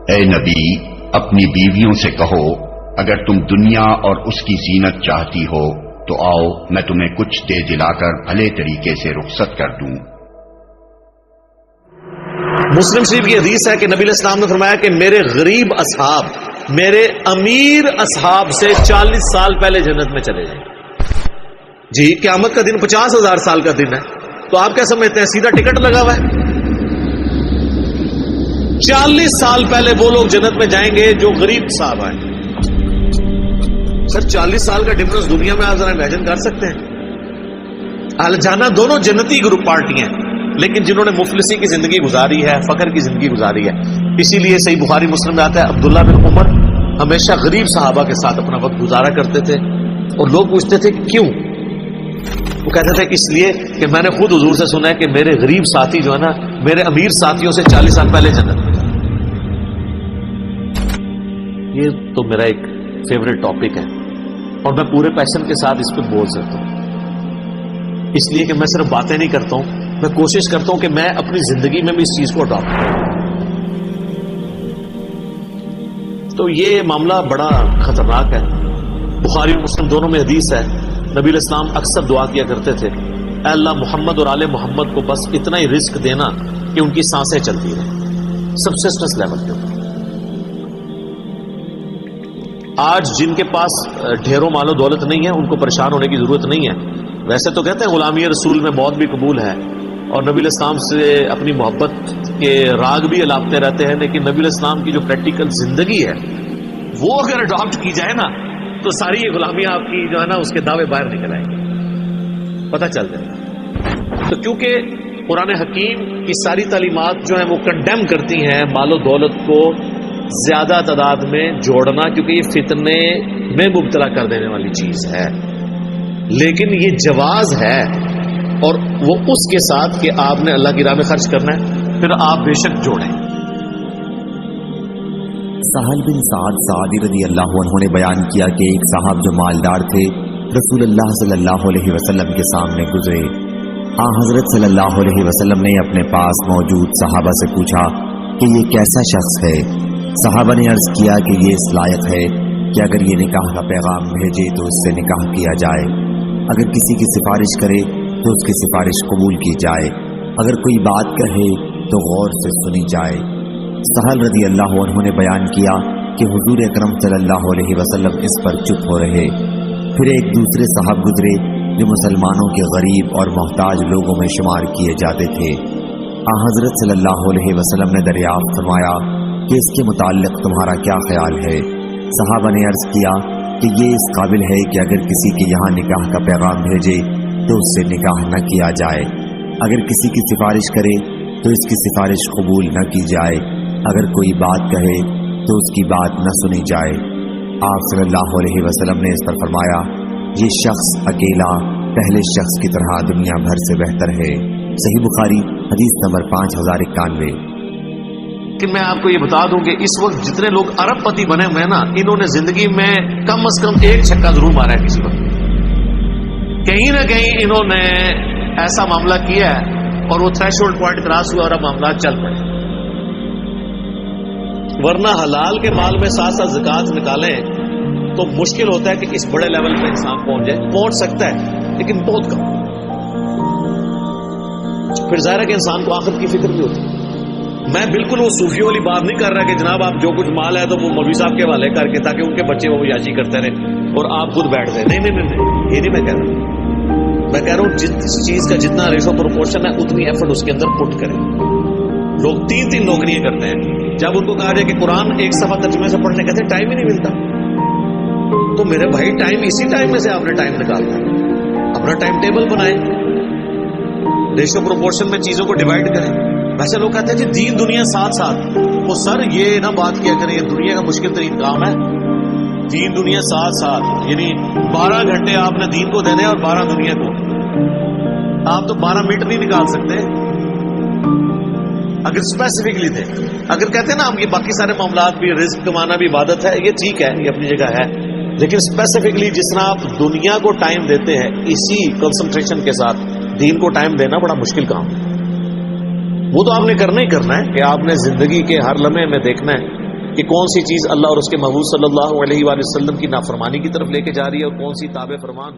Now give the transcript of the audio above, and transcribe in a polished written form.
اے نبی، اپنی بیویوں سے کہو اگر تم دنیا اور اس کی زینت چاہتی ہو تو آؤ میں تمہیں کچھ دے دلا کر بھلے طریقے سے رخصت کر دوں۔ مسلم شریف کی حدیث ہے کہ نبی علیہ السلام نے فرمایا کہ میرے غریب اصحاب میرے امیر اصحاب سے 40 سال پہلے جنت میں چلے جائیں۔ جی قیامت کا دن 50,000 سال کا دن ہے، تو آپ کیا سمجھتے ہیں سیدھا ٹکٹ لگا ہوا ہے؟ 40 سال پہلے وہ لوگ جنت میں جائیں گے جو غریب صاحب ہیں۔ سر 40 سال کا ڈفرنس دنیا میں آپ ذرا امیجن کر سکتے ہیں؟ اہل جانا دونوں جنتی گروپ پارٹیاں ہیں، لیکن جنہوں نے مفلسی کی زندگی گزاری ہے، فقر کی زندگی گزاری ہے، اسی لیے صحیح بخاری مسلم میں آتا ہے عبداللہ بن عمر ہمیشہ غریب صحابہ کے ساتھ اپنا وقت گزارا کرتے تھے، اور لوگ پوچھتے تھے کہ کیوں؟ وہ کہتے تھے اس لیے کہ میں نے خود حضور سے سنا ہے کہ میرے غریب ساتھی جو ہے نا میرے امیر ساتھیوں سے 40 سال پہلے جنت میں۔ یہ تو میرا ایک فیوریٹ ٹاپک ہے اور میں پورے پیشن کے ساتھ اس پہ بول سکتا ہوں، اس لیے کہ میں صرف باتیں نہیں کرتا ہوں، میں کوشش کرتا ہوں کہ میں اپنی زندگی میں بھی اس چیز کو اڈاپٹ کروں۔ تو یہ معاملہ بڑا خطرناک ہے۔ بخاری اور مسلم دونوں میں حدیث ہے، نبی علیہ السلام اکثر دعا کیا کرتے تھے اے اللہ محمد اور آل محمد کو بس اتنا ہی رزق دینا کہ ان کی سانسیں چلتی رہیں، سبسسٹنس لیول پہ۔ آج جن کے پاس ڈھیروں مال و دولت نہیں ہے ان کو پریشان ہونے کی ضرورت نہیں ہے۔ ویسے تو کہتے ہیں غلامی رسول میں موت بھی قبول ہے، اور نبی علیہ السلام سے اپنی محبت کے راگ بھی الاپتے رہتے ہیں، لیکن نبی علیہ السلام کی جو پریکٹیکل زندگی ہے وہ اگر اڈاپٹ کی جائے نا تو ساری یہ غلامی آپ کی جو ہے نا اس کے دعوے باہر نکل آئیں گے، پتہ چل جائے۔ تو کیونکہ قرآن حکیم کی ساری تعلیمات جو ہیں وہ کنڈیم کرتی ہیں مال و دولت کو زیادہ تعداد میں جوڑنا، کیونکہ یہ فتنے میں مبتلا کر دینے والی چیز ہے، لیکن یہ جواز ہے، اور وہ اس کے ساتھ کہ آپ نے اللہ کی راہ میں خرچ کرنا ہے، پھر آپ بے شک جوڑیں۔ سہل بن سعد سعدی رضی اللہ عنہ نے بیان کیا کہ ایک صاحب جو مالدار تھے رسول اللہ صلی اللہ علیہ وسلم کے سامنے گزرے۔ حضرت صلی اللہ علیہ وسلم نے اپنے پاس موجود صحابہ سے پوچھا کہ یہ کیسا شخص ہے؟ صحابہ نے عرض کیا کہ یہ اس لائق ہے کہ اگر یہ نکاح کا پیغام بھیجے تو اس سے نکاح کیا جائے، اگر کسی کی سفارش کرے تو اس کی سفارش قبول کی جائے، اگر کوئی بات کہے تو غور سے سنی جائے۔ سہل رضی اللہ عنہ نے بیان کیا کہ حضور اکرم صلی اللہ علیہ وسلم اس پر چپ ہو رہے۔ پھر ایک دوسرے صاحب گزرے جو مسلمانوں کے غریب اور محتاج لوگوں میں شمار کیے جاتے تھے۔ حضرت صلی اللہ علیہ وسلم نے دریافت فرمایا کہ اس کے متعلق تمہارا کیا خیال ہے؟ صحابہ نے عرض کیا کہ یہ اس قابل ہے کہ اگر کسی کے یہاں نکاح کا پیغام بھیجے تو اس سے نکاح نہ کیا جائے، اگر کسی کی سفارش کرے تو اس کی سفارش قبول نہ کی جائے، اگر کوئی بات کہے تو اس کی بات نہ سنی جائے۔ آپ صلی اللہ علیہ وسلم نے اس پر فرمایا یہ شخص اکیلا پہلے شخص کی طرح دنیا بھر سے بہتر ہے۔ صحیح بخاری حدیث نمبر 5091۔ کہ میں آپ کو یہ بتا دوں کہ اس وقت جتنے لوگ ارب پتی بنے ہوئے ہیں نا، انہوں نے زندگی میں کم از کم ایک چھکا ضرور مارا ہے کسی وقت، کہیں نہ کہیں انہوں نے ایسا معاملہ کیا ہے اور وہ تھریشولڈ پوائنٹ کراس ہوا اور اب معاملات چل پڑے۔ ورنہ حلال کے مال میں ساتھ ساتھ زکات نکالیں تو مشکل ہوتا ہے کہ اس بڑے لیول پہ انسان پہنچ جائے، پہنچ سکتا ہے لیکن بہت کم۔ پھر ظاہر ہے کہ انسان کو آخرت کی فکر بھی ہوتی ہے۔ میں بالکل وہ صوفیوں والی بات نہیں کر رہا کہ جناب آپ جو کچھ مال ہے تو وہ مولوی صاحب کے حوالے کر کے تاکہ ان کے بچے وہ یاشی کرتے رہے اور آپ خود بیٹھ گئے، نہیں نہیں نہیں، یہ نہیں میں کہہ رہا۔ میں کہہ رہا ہوں جس چیز کا جتنا ریشو پروپورشن ہے اتنی ایفرٹ اس کے اندر پٹ کریں۔ لوگ 3 نوکریاں کرتے ہیں، جب ان کو کہا جائے کہ قرآن ایک صفحہ ترجمے سے پڑھنے کہتے ہیں ٹائم ہی نہیں ملتا۔ تو میرے بھائی ٹائم اسی ٹائم میں سے آپ نے ٹائم نکالنا ہے، اپنا ٹائم ٹیبل بنائیں، ریشو پروپورشن میں چیزوں کو ڈیوائڈ کریں۔ ویسے لوگ کہتے ہیں جی دین دنیا ساتھ ساتھ، وہ سر یہ نہ بات کیا کریں، یہ دنیا کا مشکل ترین کام ہے۔ دین دنیا ساتھ ساتھ یعنی 12 گھنٹے آپ نے دین کو دینے اور 12 دنیا کو، آپ تو 12 منٹ نہیں نکال سکتے اگر اسپیسیفکلی دیں۔ اگر کہتے ہیں نا ہم یہ باقی سارے معاملات بھی، رزق کمانا بھی عبادت ہے، یہ ٹھیک ہے، یہ اپنی جگہ ہے، لیکن اسپیسیفکلی جس طرح آپ دنیا کو ٹائم دیتے ہیں اسی کنسنٹریشن کے ساتھ دین کو ٹائم دینا بڑا مشکل کام ہے۔ وہ تو آپ نے کرنا ہی کرنا ہے کہ آپ نے زندگی کے ہر لمحے میں دیکھنا ہے کہ کون سی چیز اللہ اور اس کے محبوب صلی اللہ علیہ وآلہ وسلم کی نافرمانی کی طرف لے کے جا رہی ہے اور کون سی تابع فرمان